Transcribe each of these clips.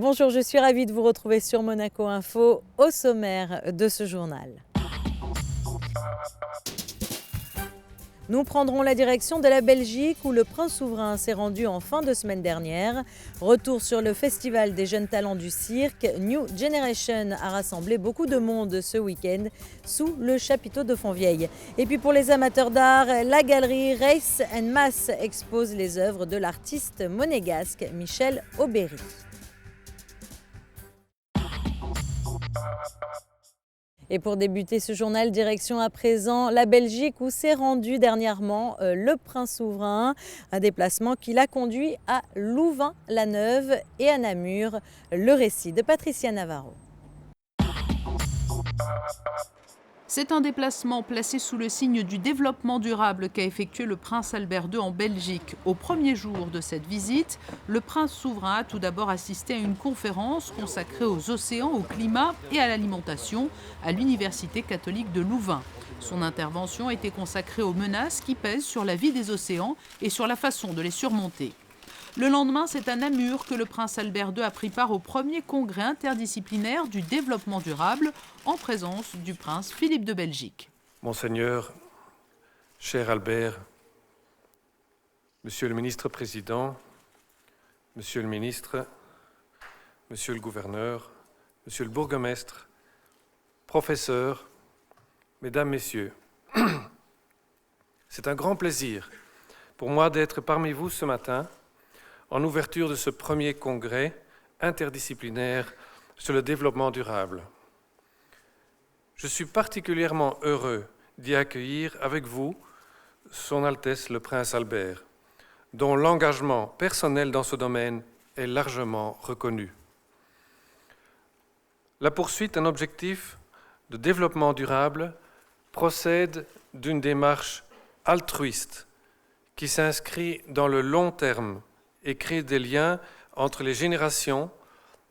Bonjour, je suis ravie de vous retrouver sur Monaco Info au sommaire de ce journal. Nous prendrons la direction de la Belgique où le prince souverain s'est rendu en fin de semaine dernière. Retour sur le festival des jeunes talents du cirque. New Generation a rassemblé beaucoup de monde ce week-end sous le chapiteau de Fontvieille. Et puis pour les amateurs d'art, la galerie Race & Mass expose les œuvres de l'artiste monégasque Michel Aubéry. Et pour débuter ce journal, direction à présent la Belgique où s'est rendu dernièrement le prince souverain. Un déplacement qui l'a conduit à Louvain-la-Neuve et à Namur. Le récit de Patricia Navarro. C'est un déplacement placé sous le signe du développement durable qu'a effectué le prince Albert II en Belgique. Au premier jour de cette visite, le prince souverain a tout d'abord assisté à une conférence consacrée aux océans, au climat et à l'alimentation à l'Université catholique de Louvain. Son intervention était consacrée aux menaces qui pèsent sur la vie des océans et sur la façon de les surmonter. Le lendemain, c'est à Namur que le prince Albert II a pris part au premier congrès interdisciplinaire du développement durable en présence du prince Philippe de Belgique. Monseigneur, cher Albert, Monsieur le ministre-président, Monsieur le ministre, Monsieur le gouverneur, Monsieur le bourgmestre, professeurs, Mesdames, Messieurs, c'est un grand plaisir pour moi d'être parmi vous ce matin en ouverture de ce premier congrès interdisciplinaire sur le développement durable. Je suis particulièrement heureux d'y accueillir avec vous Son Altesse le Prince Albert, dont l'engagement personnel dans ce domaine est largement reconnu. La poursuite d'un objectif de développement durable procède d'une démarche altruiste qui s'inscrit dans le long terme et crée des liens entre les générations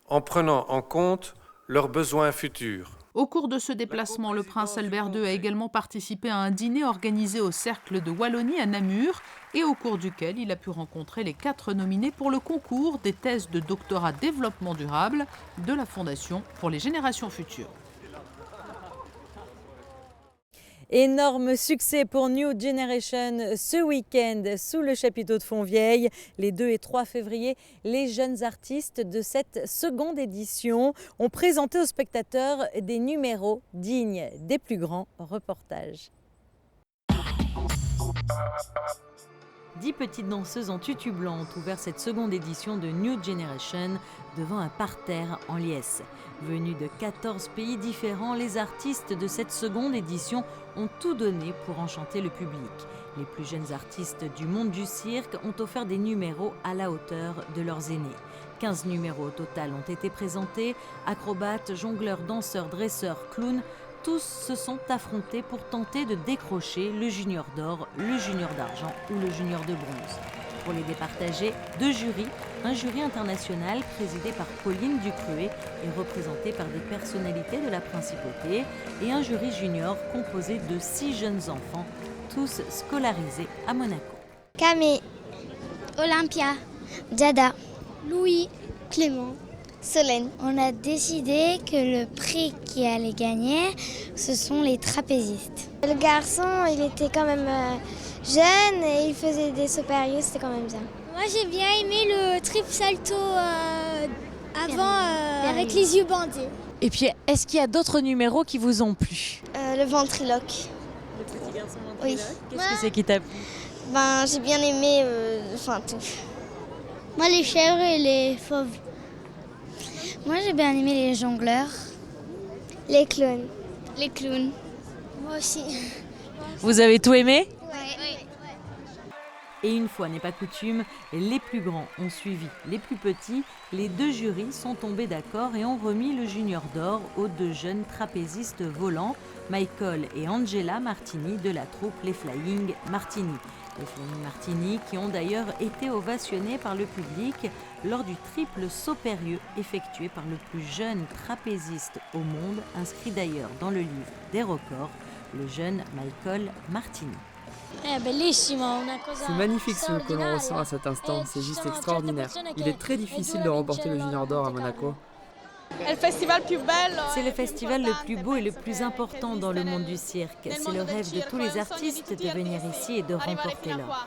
en prenant en compte leurs besoins futurs. Au cours de ce déplacement, le prince Albert II a également participé à un dîner organisé au Cercle de Wallonie à Namur et au cours duquel il a pu rencontrer les 4 nominés pour le concours des thèses de doctorat développement durable de la Fondation pour les générations futures. Énorme succès pour New Generation ce week-end sous le chapiteau de Fontvieille. Les 2 et 3 février, les jeunes artistes de cette seconde édition ont présenté aux spectateurs des numéros dignes des plus grands reportages. 10 petites danseuses en tutu blanc ont ouvert cette seconde édition de New Generation devant un parterre en liesse. Venus de 14 pays différents, les artistes de cette seconde édition ont tout donné pour enchanter le public. Les plus jeunes artistes du monde du cirque ont offert des numéros à la hauteur de leurs aînés. 15 numéros au total ont été présentés. Acrobates, jongleurs, danseurs, dresseurs, clowns, tous se sont affrontés pour tenter de décrocher le junior d'or, le junior d'argent ou le junior de bronze. Pour les départager, 2 jurys, un jury international présidé par Pauline Ducruet et représenté par des personnalités de la principauté, et un jury junior composé de 6 jeunes enfants, tous scolarisés à Monaco. Camille, Olympia, Dada, Louis, Clément, Solène. On a décidé que le prix qui allait gagner, ce sont les trapézistes. Le garçon, il était quand même jeune et il faisait des sauts périlleux, c'était quand même bien. Moi j'ai bien aimé le triple salto avec les yeux bandés. Et puis, est-ce qu'il y a d'autres numéros qui vous ont plu? Le ventriloque. Le petit garçon ventriloque. Oui. Qu'est-ce que c'est qui t'a plu? J'ai bien aimé tout. Moi les chèvres et les fauves. Moi j'ai bien aimé les jongleurs. Les clowns. Les clowns. Moi aussi. Vous avez tout aimé? Oui. Et une fois n'est pas coutume, les plus grands ont suivi les plus petits. Les 2 jurys sont tombés d'accord et ont remis le junior d'or aux 2 jeunes trapézistes volants, Michael et Angela Martini de la troupe Les Flying Martini. Les Flying Martini qui ont d'ailleurs été ovationnés par le public lors du triple saut périlleux effectué par le plus jeune trapéziste au monde, inscrit d'ailleurs dans le livre des records, le jeune Michael Martini. C'est magnifique ce que l'on ressent à cet instant, c'est juste extraordinaire. Il est très difficile de remporter le Junior d'or à Monaco. C'est le festival le plus beau et le plus important dans le monde du cirque. C'est le rêve de tous les artistes de venir ici et de remporter l'or.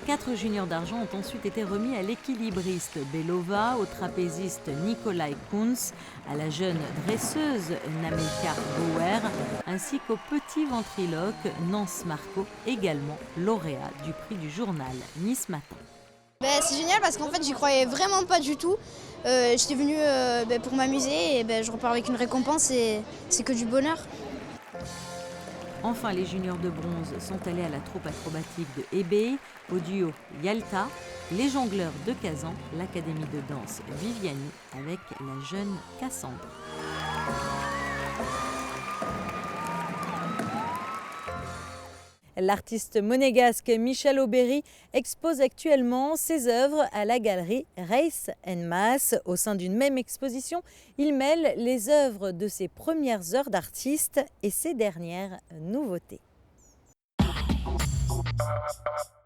4 juniors d'argent ont ensuite été remis à l'équilibriste Belova, au trapéziste Nikolai Kunz, à la jeune dresseuse Namelka Bauer, ainsi qu'au petit ventriloque Nance Marco, également lauréat du prix du journal Nice Matin. C'est génial parce qu'en fait j'y croyais vraiment pas du tout. J'étais venue pour m'amuser et je repars avec une récompense et c'est que du bonheur. Enfin, les juniors de bronze sont allés à la troupe acrobatique de Hebei, au duo Yalta, les jongleurs de Kazan, l'académie de danse Viviani avec la jeune Cassandre. L'artiste monégasque Michel Aubéry expose actuellement ses œuvres à la galerie Reiss & Maas. Au sein d'une même exposition, il mêle les œuvres de ses premières heures d'artiste et ses dernières nouveautés.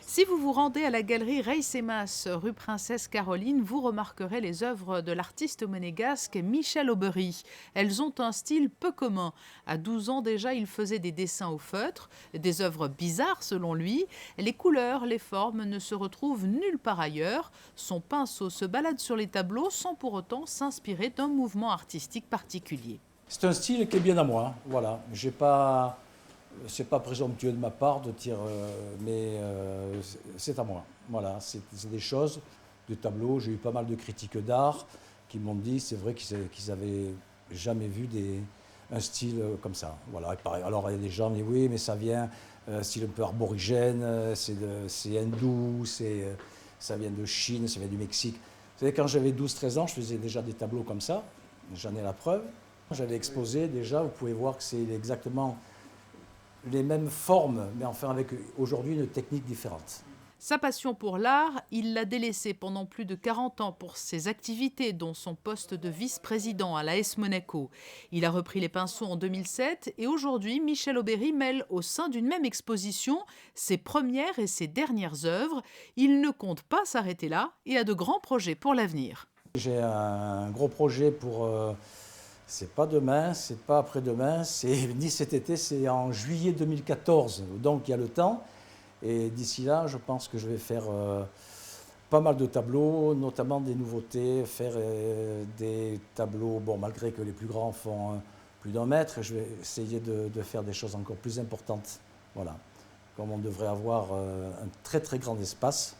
Si vous vous rendez à la galerie Reiss & Maas, rue Princesse Caroline, vous remarquerez les œuvres de l'artiste monégasque Michel Aubéry. Elles ont un style peu commun. À 12 ans déjà, il faisait des dessins au feutre, des œuvres bizarres selon lui. Les couleurs, les formes ne se retrouvent nulle part ailleurs. Son pinceau se balade sur les tableaux sans pour autant s'inspirer d'un mouvement artistique particulier. C'est un style qui est bien à moi, voilà. C'est pas présomptueux de ma part de dire, mais c'est à moi. Voilà, c'est des choses, des tableaux. J'ai eu pas mal de critiques d'art qui m'ont dit, c'est vrai qu'ils avaient jamais vu un style comme ça. Voilà. Et pareil, alors il y a des gens qui disent oui, mais ça vient style un peu aborigène, c'est hindou, ça vient de Chine, ça vient du Mexique. Vous savez, quand j'avais 12-13 ans, je faisais déjà des tableaux comme ça. J'en ai la preuve. J'avais exposé déjà. Vous pouvez voir que c'est exactement les mêmes formes, mais enfin avec aujourd'hui une technique différente. Sa passion pour l'art, il l'a délaissée pendant plus de 40 ans pour ses activités, dont son poste de vice-président à l'AS Monaco. Il a repris les pinceaux en 2007 et aujourd'hui, Michel Aubéry mêle au sein d'une même exposition ses premières et ses dernières œuvres. Il ne compte pas s'arrêter là et a de grands projets pour l'avenir. J'ai un gros projet pour... c'est pas demain, c'est pas après-demain, c'est ni cet été, c'est en juillet 2014. Donc il y a le temps. Et d'ici là, je pense que je vais faire pas mal de tableaux, notamment des nouveautés, faire des tableaux, bon, malgré que les plus grands font plus d'1 mètre, je vais essayer de faire des choses encore plus importantes. Voilà. Comme on devrait avoir un très très grand espace,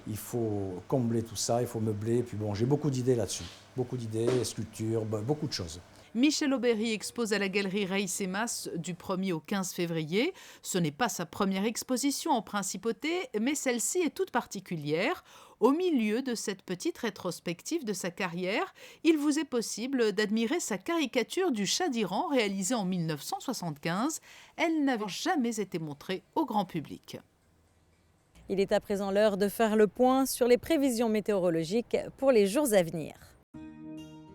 il faut combler tout ça, il faut meubler. Puis bon, j'ai beaucoup d'idées là-dessus. Beaucoup d'idées, sculptures, beaucoup de choses. Michel Aubéry expose à la galerie Reiss & Maas du 1er au 15 février. Ce n'est pas sa première exposition en principauté, mais celle-ci est toute particulière. Au milieu de cette petite rétrospective de sa carrière, il vous est possible d'admirer sa caricature du chat d'Iran réalisée en 1975. Elle n'avait jamais été montrée au grand public. Il est à présent l'heure de faire le point sur les prévisions météorologiques pour les jours à venir.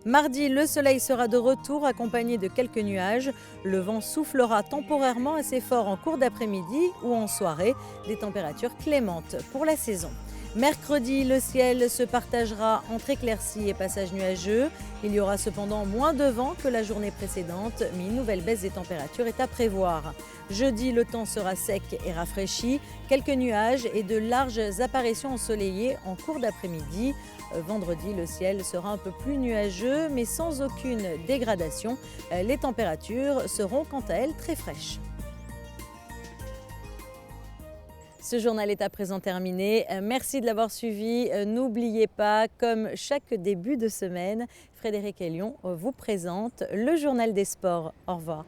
Mardi, le soleil sera de retour accompagné de quelques nuages. Le vent soufflera temporairement assez fort en cours d'après-midi ou en soirée. Des températures clémentes pour la saison. Mercredi, le ciel se partagera entre éclaircies et passages nuageux. Il y aura cependant moins de vent que la journée précédente, mais une nouvelle baisse des températures est à prévoir. Jeudi, le temps sera sec et rafraîchi. Quelques nuages et de larges apparitions ensoleillées en cours d'après-midi. Vendredi, le ciel sera un peu plus nuageux, mais sans aucune dégradation. Les températures seront quant à elles très fraîches. Ce journal est à présent terminé. Merci de l'avoir suivi. N'oubliez pas, comme chaque début de semaine, Frédéric Elion vous présente le journal des sports. Au revoir.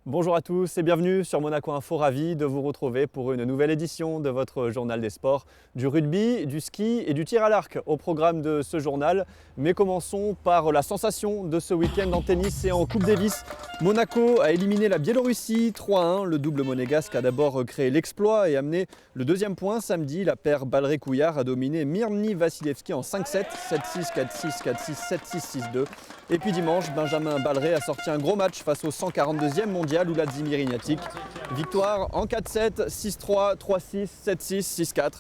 Bonjour à tous et bienvenue sur Monaco Info, ravi de vous retrouver pour une nouvelle édition de votre journal des sports, du rugby, du ski et du tir à l'arc au programme de ce journal. Mais commençons par la sensation de ce week-end en tennis et en Coupe Davis. Monaco a éliminé la Biélorussie 3-1. Le double monégasque a d'abord créé l'exploit et amené le deuxième point samedi. La paire Balré-Couillard a dominé Mirny Vassilevski en 5-7, 7-6, 4-6, 4-6, 7-6, 6-2. Et puis dimanche, Benjamin Balré a sorti un gros match face au 142e mondial mondial ou Lazimir Ignatic. Victoire en 4-7, 6-3, 3-6, 7-6, 6-4.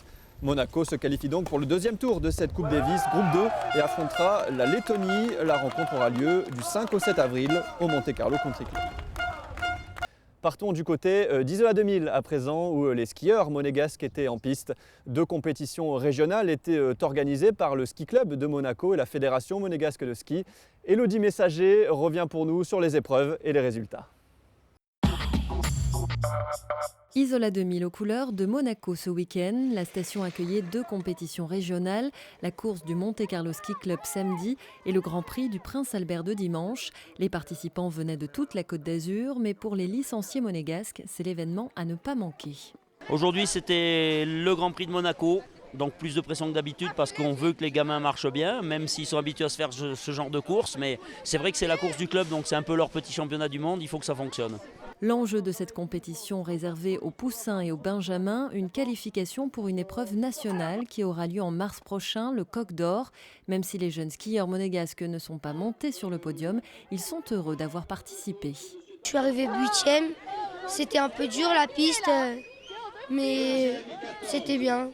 Monaco se qualifie donc pour le deuxième tour de cette Coupe Davis, groupe 2, et affrontera la Lettonie. La rencontre aura lieu du 5 au 7 avril au Monte Carlo Country Club. Partons du côté d'Isola 2000 à présent, où les skieurs monégasques étaient en piste. 2 compétitions régionales étaient organisées par le ski club de Monaco et la Fédération monégasque de ski. Élodie Messager revient pour nous sur les épreuves et les résultats. Isola 2000 aux couleurs de Monaco ce week-end. La station accueillait 2 compétitions régionales, la course du Monte Carlo Ski Club samedi et le Grand Prix du Prince Albert II dimanche. Les participants venaient de toute la Côte d'Azur, mais pour les licenciés monégasques, c'est l'événement à ne pas manquer. Aujourd'hui, c'était le Grand Prix de Monaco. Donc plus de pression que d'habitude parce qu'on veut que les gamins marchent bien, même s'ils sont habitués à se faire ce genre de course. Mais c'est vrai que c'est la course du club, donc c'est un peu leur petit championnat du monde, il faut que ça fonctionne. L'enjeu de cette compétition réservée aux poussins et aux benjamins, une qualification pour une épreuve nationale qui aura lieu en mars prochain, le Coq d'Or. Même si les jeunes skieurs monégasques ne sont pas montés sur le podium, ils sont heureux d'avoir participé. Je suis arrivée 8e, c'était un peu dur la piste, mais c'était bien.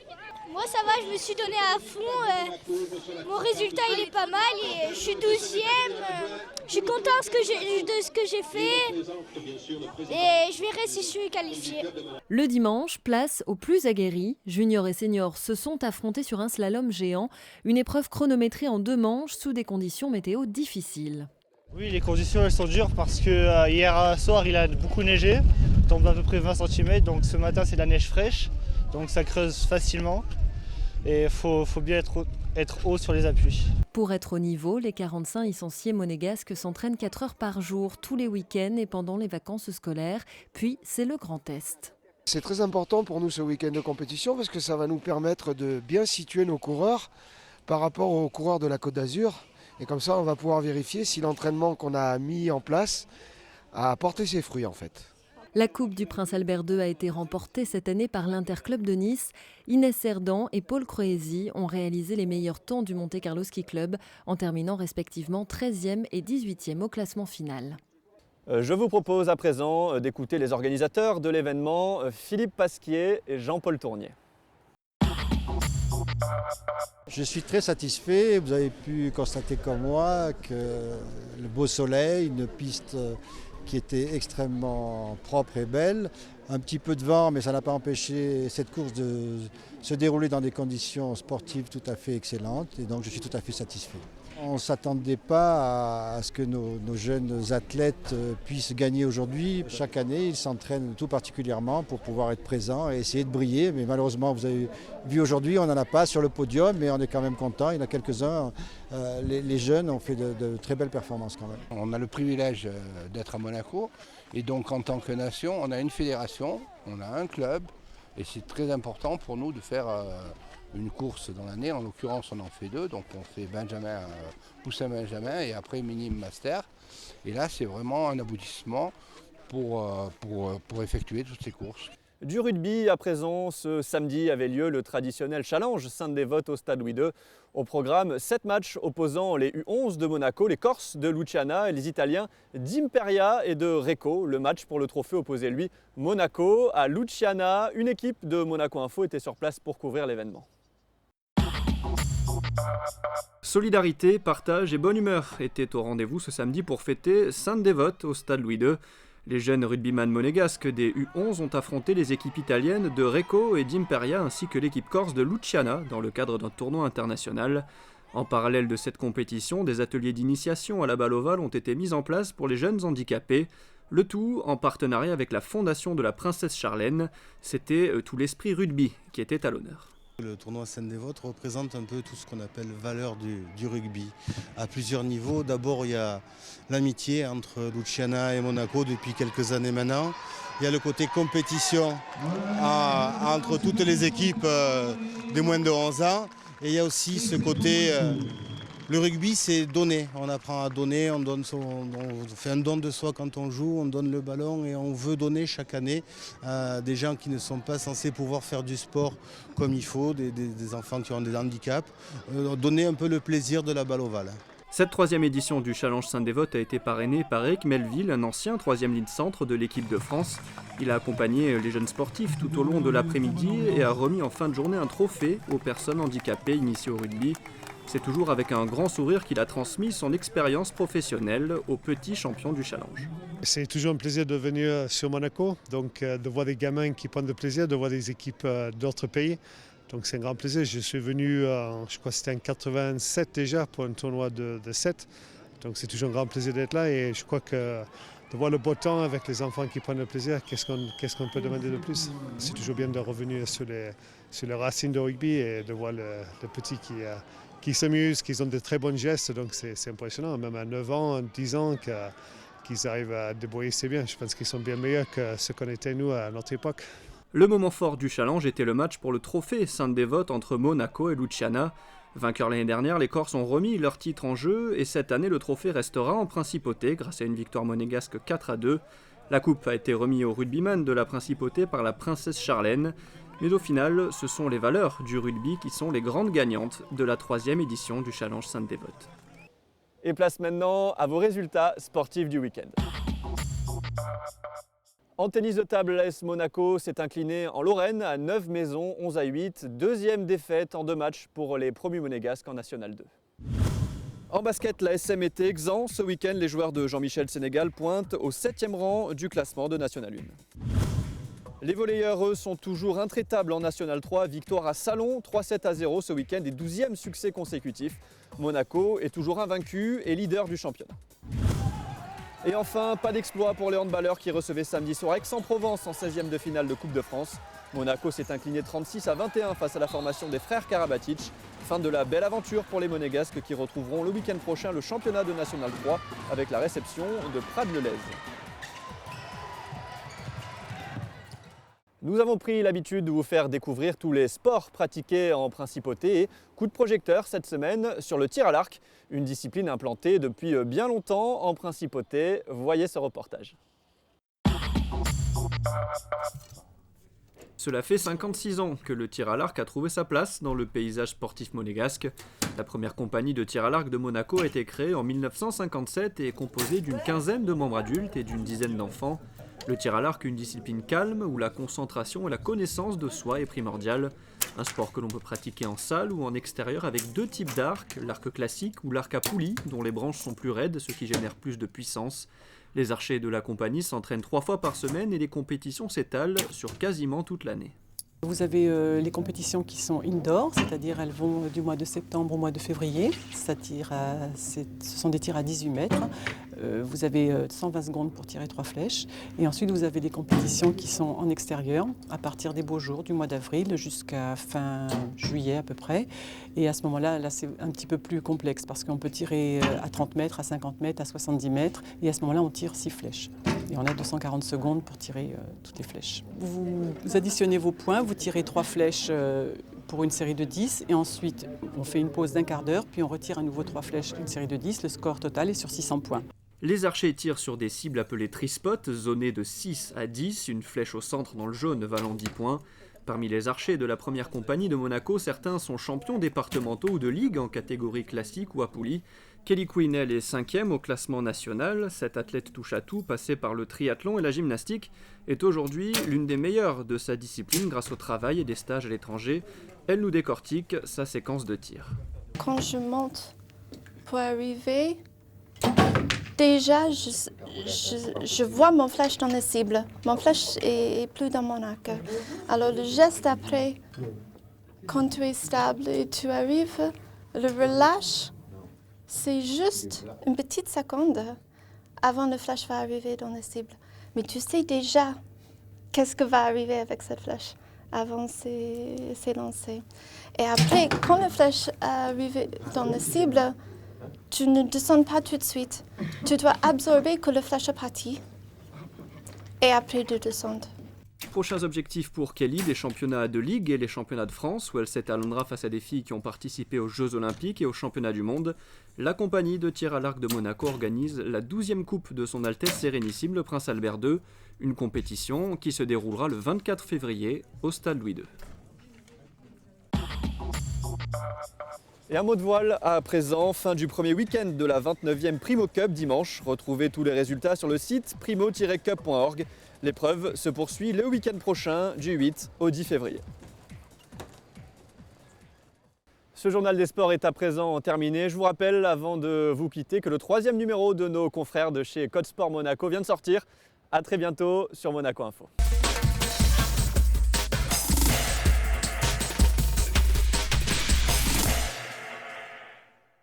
Moi ça va, je me suis donné à fond, mon résultat il est pas mal et je suis 12e, je suis content de ce que j'ai fait et je verrai si je suis qualifiée. Le dimanche, place aux plus aguerris. Juniors et seniors se sont affrontés sur un slalom géant, une épreuve chronométrée en 2 manches sous des conditions météo difficiles. Oui, les conditions elles sont dures parce que hier soir il a beaucoup neigé, il tombe à peu près 20 cm, donc ce matin c'est de la neige fraîche, donc ça creuse facilement et il faut bien être haut sur les appuis. Pour être au niveau, les 45 licenciés monégasques s'entraînent 4 heures par jour, tous les week-ends et pendant les vacances scolaires, puis c'est le grand test. C'est très important pour nous ce week-end de compétition parce que ça va nous permettre de bien situer nos coureurs par rapport aux coureurs de la Côte d'Azur. Et comme ça, on va pouvoir vérifier si l'entraînement qu'on a mis en place a porté ses fruits en fait. La Coupe du Prince Albert II a été remportée cette année par l'Interclub de Nice. Inès Cerdan et Paul Croesi ont réalisé les meilleurs temps du Monte Carlo Ski Club en terminant respectivement 13e et 18e au classement final. Je vous propose à présent d'écouter les organisateurs de l'événement, Philippe Pasquier et Jean-Paul Tournier. Je suis très satisfait, vous avez pu constater comme moi que le beau soleil, une piste qui était extrêmement propre et belle, un petit peu de vent mais ça n'a pas empêché cette course de se dérouler dans des conditions sportives tout à fait excellentes et donc je suis tout à fait satisfait. On ne s'attendait pas à ce que nos jeunes athlètes puissent gagner aujourd'hui. Chaque année, ils s'entraînent tout particulièrement pour pouvoir être présents et essayer de briller. Mais malheureusement, vous avez vu aujourd'hui, on n'en a pas sur le podium, mais on est quand même content. Il y en a quelques-uns. Les jeunes ont fait de très belles performances quand même. On a le privilège d'être à Monaco et donc en tant que nation, on a une fédération, on a un club et c'est très important pour nous de faire une course dans l'année. En l'occurrence, on en fait 2, donc on fait Benjamin, Poussin Benjamin et après Minime Master. Et là, c'est vraiment un aboutissement pour effectuer toutes ces courses. Du rugby, à présent, ce samedi avait lieu le traditionnel challenge Sainte-Dévote au Stade Louis II. Au programme, 7 matchs opposant les U11 de Monaco, les Corses de Luciana et les Italiens d'Imperia et de Recco. Le match pour le trophée opposait lui Monaco à Luciana. Une équipe de Monaco Info était sur place pour couvrir l'événement. Solidarité, partage et bonne humeur étaient au rendez-vous ce samedi pour fêter Sainte-Dévote au Stade Louis II. Les jeunes rugbyman monégasques des U11 ont affronté les équipes italiennes de Recco et d'Imperia ainsi que l'équipe corse de Luciana dans le cadre d'un tournoi international. En parallèle de cette compétition, des ateliers d'initiation à la balle ovale ont été mis en place pour les jeunes handicapés. Le tout en partenariat avec la fondation de la Princesse Charlène. C'était tout l'esprit rugby qui était à l'honneur. Le tournoi Sainte-Dévote représente un peu tout ce qu'on appelle valeur du rugby à plusieurs niveaux. D'abord, il y a l'amitié entre Luciana et Monaco depuis quelques années maintenant. Il y a le côté compétition entre toutes les équipes des moins de 11 ans. Et il y a aussi ce côté... Le rugby, c'est donner. On apprend à donner, on fait un don de soi quand on joue, on donne le ballon et on veut donner chaque année à des gens qui ne sont pas censés pouvoir faire du sport comme il faut, des enfants qui ont des handicaps, donner un peu le plaisir de la balle ovale. Cette 3e édition du Challenge Sainte-Dévote a été parrainée par Eric Melville, un ancien 3e ligne centre de l'équipe de France. Il a accompagné les jeunes sportifs tout au long de l'après-midi et a remis en fin de journée un trophée aux personnes handicapées initiées au rugby. C'est toujours avec un grand sourire qu'il a transmis son expérience professionnelle aux petits champions du Challenge. C'est toujours un plaisir de venir sur Monaco, donc de voir des gamins qui prennent de plaisir, de voir des équipes d'autres pays. Donc c'est un grand plaisir. Je suis venu, je crois que c'était en 87 déjà, pour un tournoi de 7. Donc c'est toujours un grand plaisir d'être là et je crois que de voir le beau temps avec les enfants qui prennent le plaisir, qu'est-ce qu'on peut demander de plus? C'est toujours bien de revenir sur les racines de rugby et de voir les petits qui s'amusent, qui ont de très bons gestes. Donc c'est impressionnant, même à 9 ans, 10 ans, qu'ils arrivent à débrouiller si bien. Je pense qu'ils sont bien meilleurs que ce qu'on était nous à notre époque. Le moment fort du challenge était le match pour le trophée Sainte-Dévote entre Monaco et Luciana. Vainqueurs l'année dernière, les Corses ont remis leur titre en jeu et cette année le trophée restera en principauté grâce à une victoire monégasque 4-2. La coupe a été remise au rugbyman de la principauté par la princesse Charlène. Mais au final, ce sont les valeurs du rugby qui sont les grandes gagnantes de la 3e édition du Challenge Sainte-Dévote. Et place maintenant à vos résultats sportifs du week-end. En tennis de table, l'AS Monaco s'est incliné en Lorraine à 9 maisons, 11-8. Deuxième défaite en 2 matchs pour les promus monégasques en National 2. En basket, la SM était exempt. Ce week-end, les joueurs de Jean-Michel Sénégal pointent au 7e rang du classement de National 1. Les volleyeurs, eux, sont toujours intraitables en National 3. Victoire à Salon, 3-7-0 ce week-end et 12e succès consécutif. Monaco est toujours invaincu et leader du championnat. Et enfin, pas d'exploit pour les handballeurs qui recevaient samedi soir Aix-en-Provence en 16e de finale de Coupe de France. Monaco s'est incliné 36-21 face à la formation des frères Karabatic. Fin de la belle aventure pour les Monégasques qui retrouveront le week-end prochain le championnat de National 3 avec la réception de Prades-le-Lez. Nous avons pris l'habitude de vous faire découvrir tous les sports pratiqués en principauté et coup de projecteur cette semaine sur le tir à l'arc, une discipline implantée depuis bien longtemps en principauté. Voyez ce reportage. Cela fait 56 ans que le tir à l'arc a trouvé sa place dans le paysage sportif monégasque. La première compagnie de tir à l'arc de Monaco a été créée en 1957 et est composée d'une quinzaine de membres adultes et d'une dizaine d'enfants. Le tir à l'arc, une discipline calme où la concentration et la connaissance de soi est primordiale. Un sport que l'on peut pratiquer en salle ou en extérieur avec 2 types d'arcs, l'arc classique ou l'arc à poulie, dont les branches sont plus raides, ce qui génère plus de puissance. Les archers de la compagnie s'entraînent 3 fois par semaine et les compétitions s'étalent sur quasiment toute l'année. Vous avez les compétitions qui sont indoor, c'est-à-dire elles vont du mois de septembre au mois de février. Ce sont des tirs à 18 mètres. Vous avez 120 secondes pour tirer 3 flèches. Et ensuite, vous avez des compétitions qui sont en extérieur, à partir des beaux jours, du mois d'avril jusqu'à fin juillet à peu près. Et à ce moment-là, c'est un petit peu plus complexe parce qu'on peut tirer à 30 mètres, à 50 mètres, à 70 mètres. Et à ce moment-là, on tire 6 flèches. Et on a 240 secondes pour tirer toutes les flèches. Vous additionnez vos points, vous tirez 3 flèches pour une série de 10 et ensuite on fait une pause d'1/4 d'heure puis on retire à nouveau 3 flèches, une série de 10. Le score total est sur 600 points. Les archers tirent sur des cibles appelées trispots, zonées de 6 à 10, une flèche au centre dans le jaune valant 10 points. Parmi les archers de la première compagnie de Monaco, certains sont champions départementaux ou de ligue en catégorie classique ou à poulie. Kelly Quinnell est 5e au classement national. Cette athlète touche-à-tout, passée par le triathlon et la gymnastique, est aujourd'hui l'une des meilleures de sa discipline grâce au travail et des stages à l'étranger. Elle nous décortique sa séquence de tir. Quand je monte pour arriver, déjà je vois mon flash dans la cible. Mon flash est plus dans mon arc. Alors le geste après, quand tu es stable et tu arrives, le relâche, c'est juste une petite seconde avant le flash va arriver dans la cible. Mais tu sais déjà qu'est-ce que va arriver avec cette flèche avant c'est lancé. Et après, quand le flash arrive dans la cible, tu ne descends pas tout de suite. Tu dois absorber que le flash est parti et après de descendre. Prochains objectifs pour Kelly, les championnats de ligue et les championnats de France, où elle s'étalonnera face à des filles qui ont participé aux Jeux Olympiques et aux championnats du monde. La compagnie de tir à l'arc de Monaco organise la 12e coupe de son Altesse Sérénissime, le Prince Albert II, une compétition qui se déroulera le 24 février au Stade Louis II. Et un mot de voile à présent, fin du premier week-end de la 29e Primo Cup dimanche. Retrouvez tous les résultats sur le site primo-cup.org. L'épreuve se poursuit le week-end prochain, du 8 au 10 février. Ce journal des sports est à présent terminé. Je vous rappelle, avant de vous quitter, que le 3e numéro de nos confrères de chez Code Sport Monaco vient de sortir. À très bientôt sur Monaco Info.